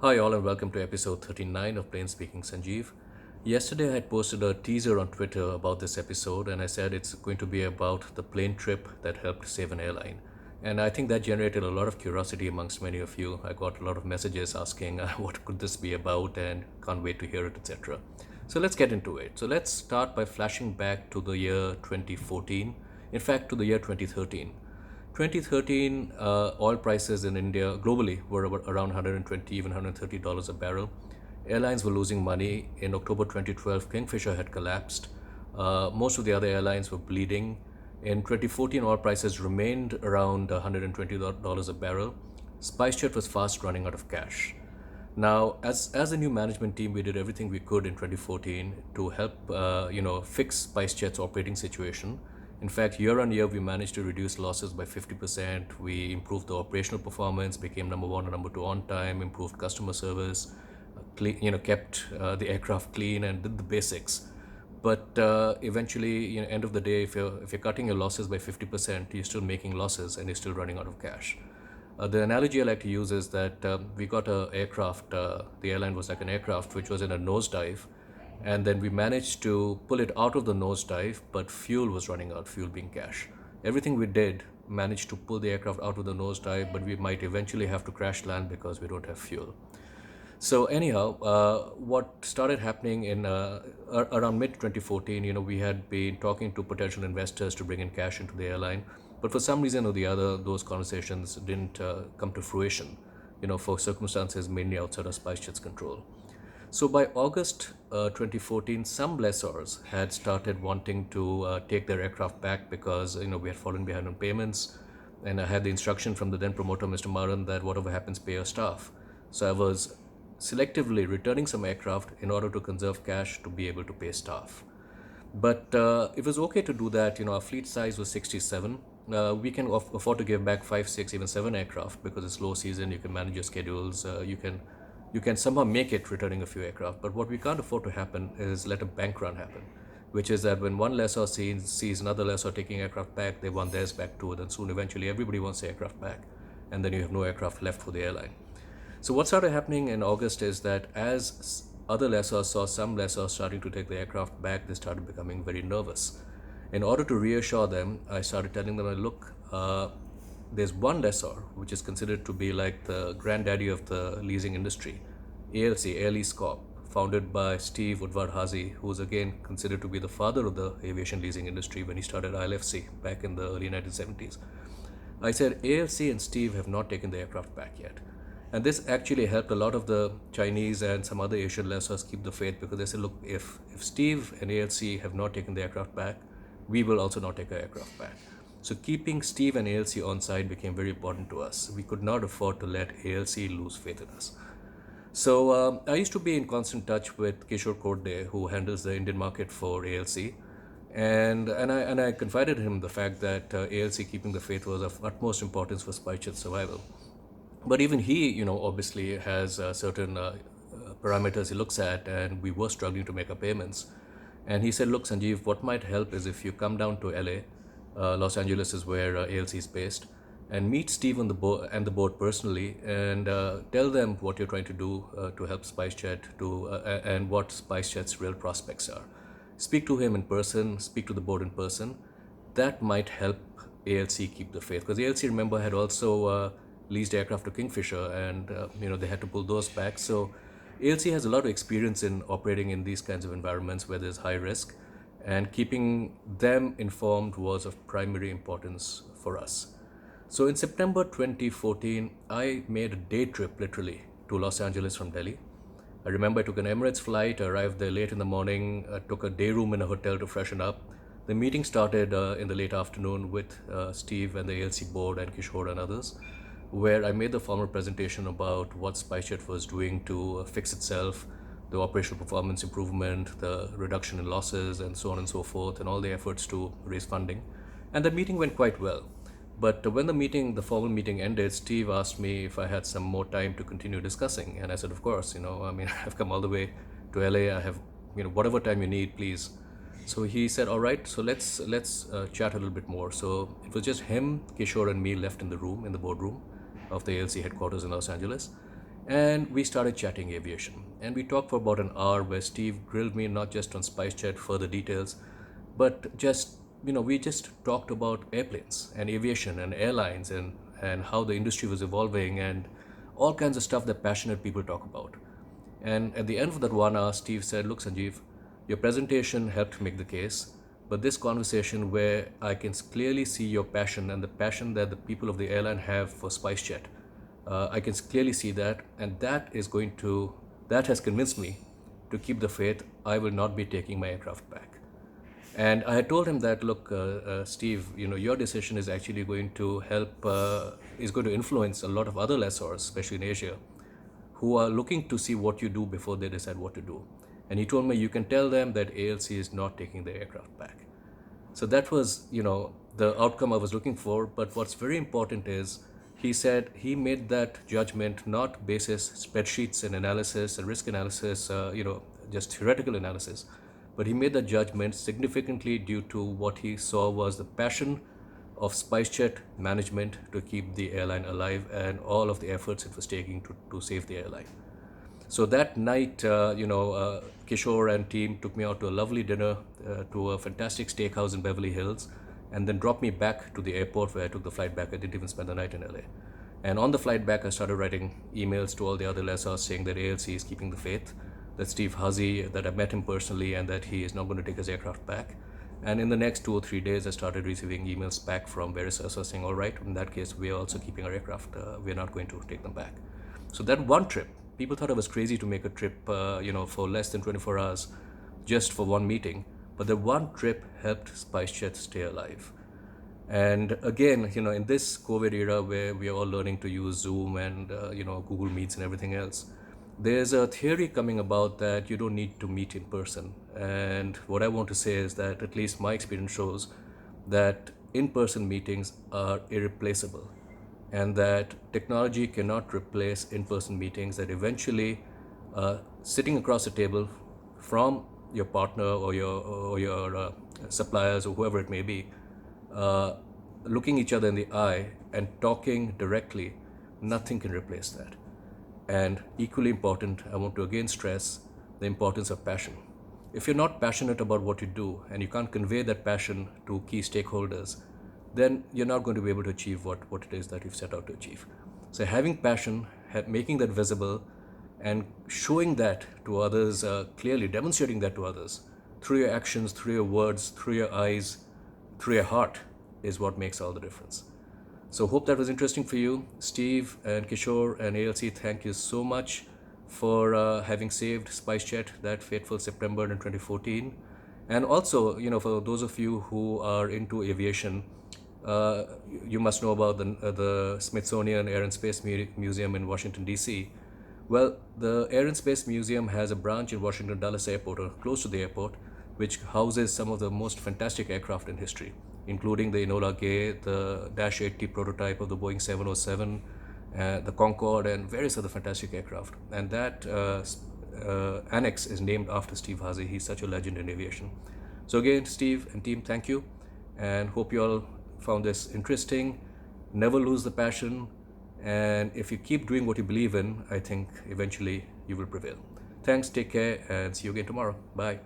Hi, all, and welcome to episode 39 of Plain Speaking Sanjiv. Yesterday, I had posted a teaser on Twitter about this episode, and I said it's going to be about the plane trip that helped save an airline. And I think that generated a lot of curiosity amongst many of you. I got a lot of messages asking what could this be about and can't wait to hear it, etc. So let's get into it. So let's start by flashing back to the year 2014, in fact, to the year 2013. 2013, oil prices in India globally were around 120, even $130 a barrel. Airlines were losing money. In October 2012, Kingfisher had collapsed. Most of the other airlines were bleeding. In 2014, oil prices remained around $120 a barrel. SpiceJet was fast running out of cash. Now, as a new management team, we did everything we could in 2014 to help, fix SpiceJet's operating situation. In fact, year on year, we managed to reduce losses by 50%. We improved the operational performance, became number one and number two on time, improved customer service, kept the aircraft clean, and did the basics. But eventually, end of the day, if you're cutting your losses by 50%, you're still making losses and you're still running out of cash. The analogy I like to use is that we got a aircraft. The airline was like an aircraft which was in a nosedive, and then we managed to pull it out of the nosedive, but fuel was running out. Fuel being cash. Everything we did managed to pull the aircraft out of the nosedive, but we might eventually have to crash land because we don't have fuel. So anyhow, what started happening in around mid 2014, we had been talking to potential investors to bring in cash into the airline, but for some reason or the other, those conversations didn't come to fruition. For circumstances mainly outside of SpiceJet's control. So by August 2014, some lessors had started wanting to take their aircraft back because we had fallen behind on payments, and I had the instruction from the then promoter, Mr. Maran, that whatever happens, pay your staff. So I was selectively returning some aircraft in order to conserve cash to be able to pay staff. But it was okay to do that. Our fleet size was 67. We can afford to give back 5, 6, even 7 aircraft because it's low season. You can manage your schedules. You can somehow make it returning a few aircraft. But what we can't afford to happen is let a bank run happen, which is that when one lessor sees another lessor taking aircraft back, they want theirs back too. Then soon, eventually, everybody wants the aircraft back, and then you have no aircraft left for the airline. So what started happening in August is that as other lessors saw some lessors starting to take the aircraft back, they started becoming very nervous. In order to reassure them, I started telling them, look, there's one lessor which is considered to be like the granddaddy of the leasing industry, ALC, Air Lease Corp, founded by Steve Udvar-Hazy, who was again considered to be the father of the aviation leasing industry when he started ILFC back in the early 1970s. I said, ALC and Steve have not taken the aircraft back yet. And this actually helped a lot of the Chinese and some other Asian lessors keep the faith, because they said, look, if Steve and ALC have not taken the aircraft back, we will also not take our aircraft back. So keeping Steve and ALC on side became very important to us. We could not afford to let ALC lose faith in us. So I used to be in constant touch with Kishore Korde, who handles the Indian market for ALC. And I confided him the fact that ALC keeping the faith was of utmost importance for SpiceJet's survival. But even he, obviously has certain parameters he looks at, and we were struggling to make our payments. And he said, look, Sanjiv, what might help is if you come down to LA, Los Angeles is where ALC is based, and meet Steve on the and the board personally, and tell them what you're trying to do to help SpiceJet and what SpiceJet's real prospects are. Speak to him in person, speak to the board in person. That might help ALC keep the faith, because ALC, remember, had also leased aircraft to Kingfisher, and they had to pull those back. So ALC has a lot of experience in operating in these kinds of environments where there's high risk, and keeping them informed was of primary importance for us. So in September 2014, I made a day trip literally to Los Angeles from Delhi. I remember I took an Emirates flight, arrived there late in the morning, took a day room in a hotel to freshen up. The meeting started in the late afternoon with Steve and the ALC board and Kishore and others, where I made the formal presentation about what SpiceJet was doing to fix itself, the operational performance improvement, the reduction in losses, and so on and so forth, and all the efforts to raise funding. And the meeting went quite well. But when the formal meeting ended, Steve asked me if I had some more time to continue discussing. And I said, of course, I've come all the way to LA. I have, whatever time you need, please. So he said, all right, so let's chat a little bit more. So it was just him, Kishore, and me left in the boardroom of the ALC headquarters in Los Angeles. And we started chatting aviation. And we talked for about an hour where Steve grilled me not just on SpiceJet further details, but just, we just talked about airplanes and aviation and airlines and how the industry was evolving and all kinds of stuff that passionate people talk about. And at the end of that 1 hour, Steve said, "Look, Sanjiv, your presentation helped make the case, but this conversation where I can clearly see your passion and the passion that the people of the airline have for SpiceJet, I can clearly see that, and that has convinced me to keep the faith. I will not be taking my aircraft back." And I had told him that, "Look, Steve, your decision is actually going to is going to influence a lot of other lessors, especially in Asia, who are looking to see what you do before they decide what to do." And he told me, "You can tell them that ALC is not taking the aircraft back." So that was, the outcome I was looking for. But what's very important is he said he made that judgment not basis spreadsheets and analysis and risk analysis, just theoretical analysis, but he made that judgment significantly due to what he saw was the passion of SpiceJet management to keep the airline alive and all of the efforts it was taking to save the airline. So that night, Kishore and team took me out to a lovely dinner to a fantastic steakhouse in Beverly Hills, and then dropped me back to the airport where I took the flight back. I didn't even spend the night in LA. And on the flight back, I started writing emails to all the other lessors saying that ALC is keeping the faith, that Steve Udvar-Hazy, that I met him personally, and that he is not going to take his aircraft back. And in the next 2 or 3 days, I started receiving emails back from various lessors saying, "All right, in that case, we are also keeping our aircraft. We are not going to take them back." So that one trip, people thought I was crazy to make a trip, for less than 24 hours just for one meeting. But the one trip helped SpiceJet stay alive. And again, in this COVID era where we are all learning to use Zoom and, Google Meets and everything else, there's a theory coming about that you don't need to meet in person. And what I want to say is that at least my experience shows that in-person meetings are irreplaceable, and that technology cannot replace in-person meetings, that eventually sitting across the table from your partner or your suppliers or whoever it may be, looking each other in the eye and talking directly, nothing can replace that. And equally important, I want to again stress the importance of passion. If you're not passionate about what you do and you can't convey that passion to key stakeholders, then you're not going to be able to achieve what it is that you've set out to achieve. So having passion, making that visible, and showing that to others, clearly demonstrating that to others through your actions, through your words, through your eyes, through your heart, is what makes all the difference. So hope that was interesting for you. Steve and Kishore and ALC, thank you so much for having saved SpiceJet that fateful September in 2014. And also, for those of you who are into aviation, you must know about the Smithsonian Air and Space Museum in Washington, D.C. Well, the Air and Space Museum has a branch in Washington Dulles Airport, or close to the airport, which houses some of the most fantastic aircraft in history, including the Enola Gay, the Dash 8T prototype of the Boeing 707, the Concorde, and various other fantastic aircraft. And that annex is named after Steve Udvar-Hazy. He's such a legend in aviation. So again, Steve and team, thank you, and hope you all found this interesting. Never lose the passion, and if you keep doing what you believe in, I think eventually you will prevail. Thanks, take care, and see you again tomorrow. Bye.